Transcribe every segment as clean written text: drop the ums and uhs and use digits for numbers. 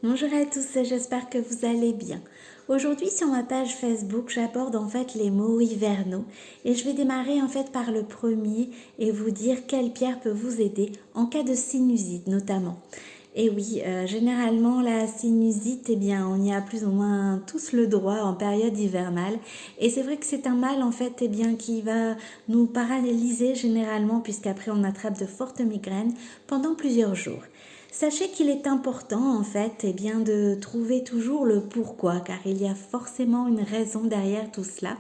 Bonjour à tous, j'espère que vous allez bien. Aujourd'hui sur ma page Facebook, j'aborde en fait les mots hivernaux et je vais démarrer en fait par le premier et vous dire quelle pierre peut vous aider en cas de sinusite notamment. Et oui, généralement la sinusite, eh bien, on y a plus ou moins tous le droit en période hivernale. Et c'est vrai que c'est un mal en fait, eh bien, qui va nous paralyser généralement puisqu'après on attrape de fortes migraines pendant plusieurs jours. Sachez qu'il est important en fait eh bien, de trouver toujours le pourquoi car il y a forcément une raison derrière tout cela.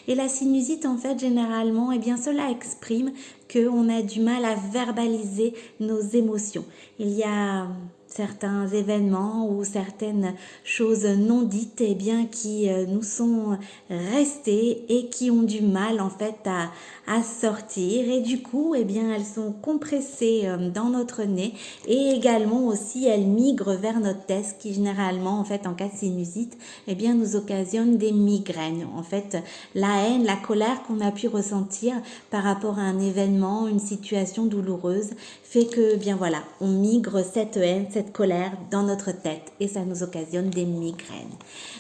Et la sinusite en fait généralement eh bien, cela exprime qu'on a du mal à verbaliser nos émotions. Il y a certains événements ou certaines choses non dites eh bien, qui nous sont restées et qui ont du mal en fait à sortir et du coup eh bien, elles sont compressées dans notre nez et également aussi elles migrent vers notre tête qui généralement en fait en cas de sinusite eh bien, nous occasionne des migraines. En fait la haine, la colère qu'on a pu ressentir par rapport à un événement, une situation douloureuse fait que bien voilà, on migre cette haine, cette colère dans notre tête et ça nous occasionne des migraines.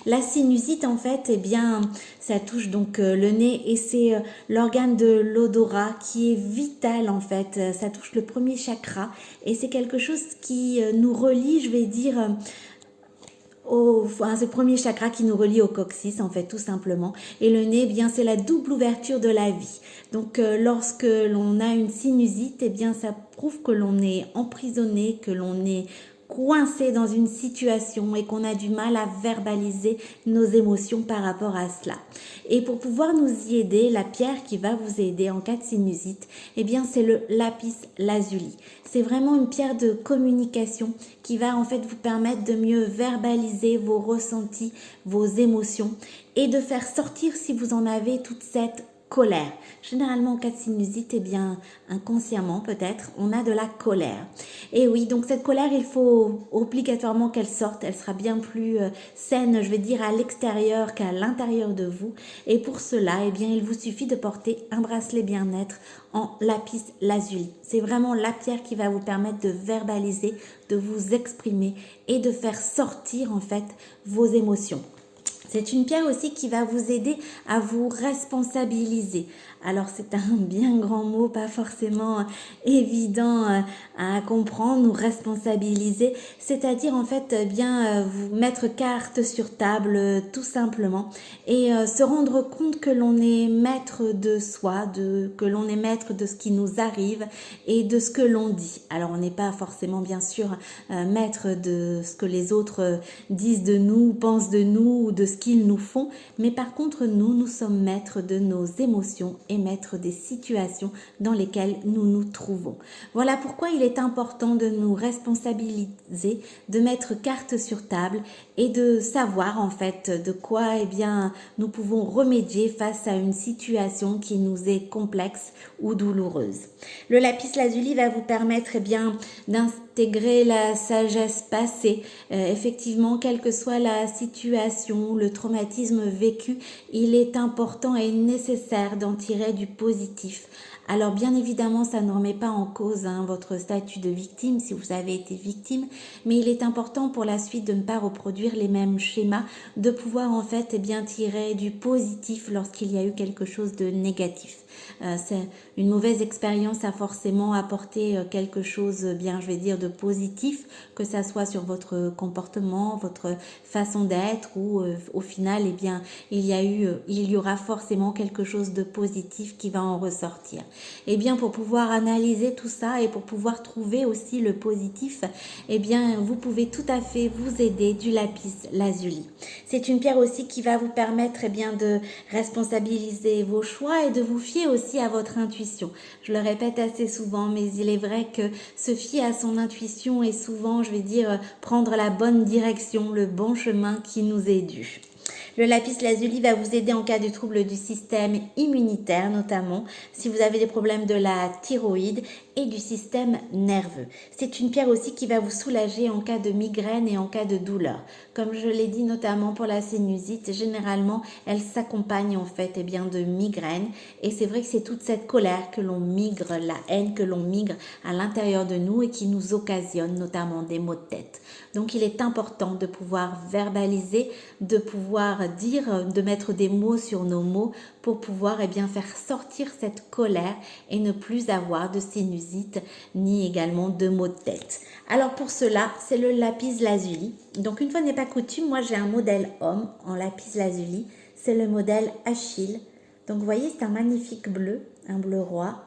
La sinusite en fait, eh bien, ça touche donc le nez et c'est l'organe de l'odorat qui est vital en fait. Ça touche le premier chakra et c'est quelque chose qui nous relie, je vais dire, c'est le premier chakra qui nous relie au coccyx en fait tout simplement et le nez eh bien c'est la double ouverture de la vie donc lorsque l'on a une sinusite eh bien ça prouve que l'on est emprisonné, que l'on est coincé dans une situation et qu'on a du mal à verbaliser nos émotions par rapport à cela. Et pour pouvoir nous y aider, la pierre qui va vous aider en cas de sinusite, eh bien c'est le lapis lazuli. C'est vraiment une pierre de communication qui va en fait vous permettre de mieux verbaliser vos ressentis, vos émotions et de faire sortir si vous en avez toute cette colère. Généralement en cas de sinusite, eh bien inconsciemment peut-être, on a de la colère. Et oui, donc cette colère, il faut obligatoirement qu'elle sorte. Elle sera bien plus saine, je vais dire, à l'extérieur qu'à l'intérieur de vous. Et pour cela, eh bien, il vous suffit de porter un bracelet bien-être en lapis lazuli. C'est vraiment la pierre qui va vous permettre de verbaliser, de vous exprimer et de faire sortir en fait vos émotions. C'est une pierre aussi qui va vous aider à vous responsabiliser. Alors c'est un bien grand mot, pas forcément évident à comprendre, nous responsabiliser, c'est-à-dire en fait bien vous mettre carte sur table tout simplement et se rendre compte que l'on est maître de soi, que l'on est maître de ce qui nous arrive et de ce que l'on dit. Alors on n'est pas forcément bien sûr maître de ce que les autres disent de nous, pensent de nous ou de ce qu'ils nous font, mais par contre nous sommes maîtres de nos émotions et maîtres des situations dans lesquelles nous nous trouvons. Voilà pourquoi il est important de nous responsabiliser, de mettre carte sur table et de savoir en fait de quoi eh bien, nous pouvons remédier face à une situation qui nous est complexe ou douloureuse. Le lapis lazuli va vous permettre eh bien, d'intégrer la sagesse passée. Effectivement, quelle que soit la situation, le traumatisme vécu, il est important et nécessaire d'en tirer du positif. Alors bien évidemment, ça ne remet pas en cause votre statut de victime si vous avez été victime, mais il est important pour la suite de ne pas reproduire les mêmes schémas, de pouvoir en fait eh bien, tirer du positif lorsqu'il y a eu quelque chose de négatif. C'est une mauvaise expérience a forcément apporté quelque chose, bien je vais dire, de positif, que ça soit sur votre comportement, votre façon d'être ou au final, eh bien, il y aura forcément quelque chose de positif qui va en ressortir. Eh bien, pour pouvoir analyser tout ça et pour pouvoir trouver aussi le positif, eh bien, vous pouvez tout à fait vous aider du lapis lazuli. C'est une pierre aussi qui va vous permettre eh bien, de responsabiliser vos choix et de vous fier aussi à votre intuition. Je le répète assez souvent, mais il est vrai que se fier à son intuition est souvent, je vais dire, prendre la bonne direction, le bon chemin qui nous est dû. Le lapis lazuli va vous aider en cas de troubles du système immunitaire, notamment si vous avez des problèmes de la thyroïde et du système nerveux. C'est une pierre aussi qui va vous soulager en cas de migraine et en cas de douleur. Comme je l'ai dit notamment pour la sinusite, généralement elle s'accompagne en fait de migraine et c'est vrai que c'est toute cette colère que l'on migre, la haine que l'on migre à l'intérieur de nous et qui nous occasionne notamment des maux de tête. Donc il est important de pouvoir verbaliser, de pouvoir dire, de mettre des mots sur nos mots pour pouvoir faire sortir cette colère et ne plus avoir de sinusite ni également de maux de tête. Alors pour cela, c'est le lapis lazuli. Donc une fois n'est pas coutume, moi j'ai un modèle homme en lapis lazuli. C'est le modèle Achille. Donc vous voyez, c'est un magnifique bleu, un bleu roi.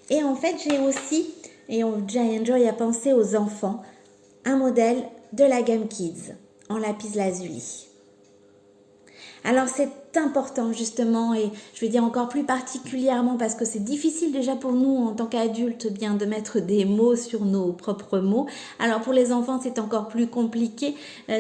Et en fait, j'ai aussi, et Giant Joy a pensé aux enfants, un modèle de la gamme Kids en lapis lazuli. Alors c'est important justement et je vais dire encore plus particulièrement parce que c'est difficile déjà pour nous en tant qu'adultes de mettre des mots sur nos propres mots. Alors pour les enfants c'est encore plus compliqué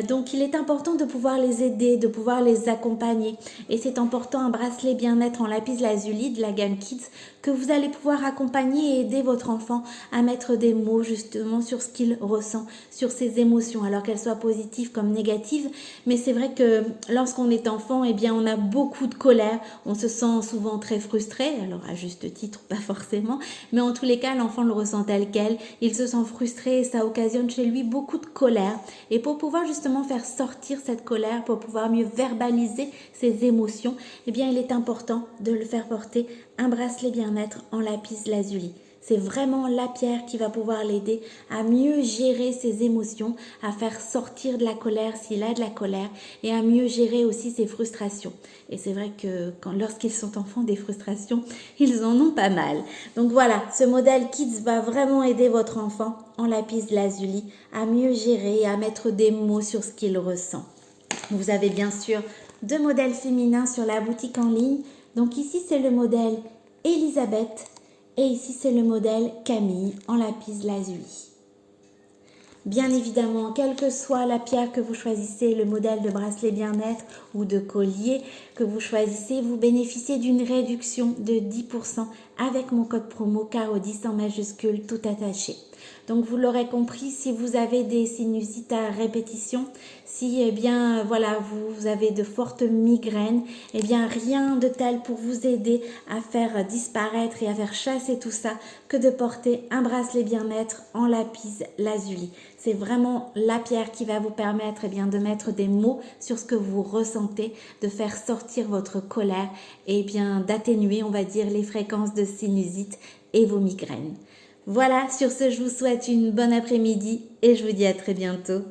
donc il est important de pouvoir les aider, de pouvoir les accompagner et c'est important un bracelet bien-être en lapis lazuli de la gamme Kids que vous allez pouvoir accompagner et aider votre enfant à mettre des mots justement sur ce qu'il ressent, sur ses émotions alors qu'elles soient positives comme négatives mais c'est vrai que lorsqu'on est enfant on a beaucoup de colère, on se sent souvent très frustré, alors à juste titre, pas forcément, mais en tous les cas, l'enfant le ressent tel quel, il se sent frustré et ça occasionne chez lui beaucoup de colère. Et pour pouvoir justement faire sortir cette colère, pour pouvoir mieux verbaliser ses émotions, il est important de le faire porter un bracelet bien-être en lapis lazuli. C'est vraiment la pierre qui va pouvoir l'aider à mieux gérer ses émotions, à faire sortir de la colère s'il a de la colère et à mieux gérer aussi ses frustrations. Et c'est vrai que lorsqu'ils sont enfants, des frustrations, ils en ont pas mal. Donc voilà, ce modèle Kids va vraiment aider votre enfant en lapis lazuli à mieux gérer et à mettre des mots sur ce qu'il ressent. Vous avez bien sûr 2 modèles féminins sur la boutique en ligne. Donc ici, c'est le modèle Elisabeth. Et ici, c'est le modèle Camille en lapis lazuli. Bien évidemment, quelle que soit la pierre que vous choisissez, le modèle de bracelet bien-être ou de collier que vous choisissez, vous bénéficiez d'une réduction de 10% avec mon code promo CARO10 en majuscule tout attaché. Donc vous l'aurez compris, si vous avez des sinusites à répétition, si vous avez de fortes migraines, rien de tel pour vous aider à faire disparaître et à faire chasser tout ça que de porter un bracelet bien-être en lapis lazuli. C'est vraiment la pierre qui va vous permettre de mettre des mots sur ce que vous ressentez, de faire sortir votre colère et d'atténuer, on va dire, les fréquences de sinusite et vos migraines. Voilà, sur ce, je vous souhaite une bonne après-midi et je vous dis à très bientôt.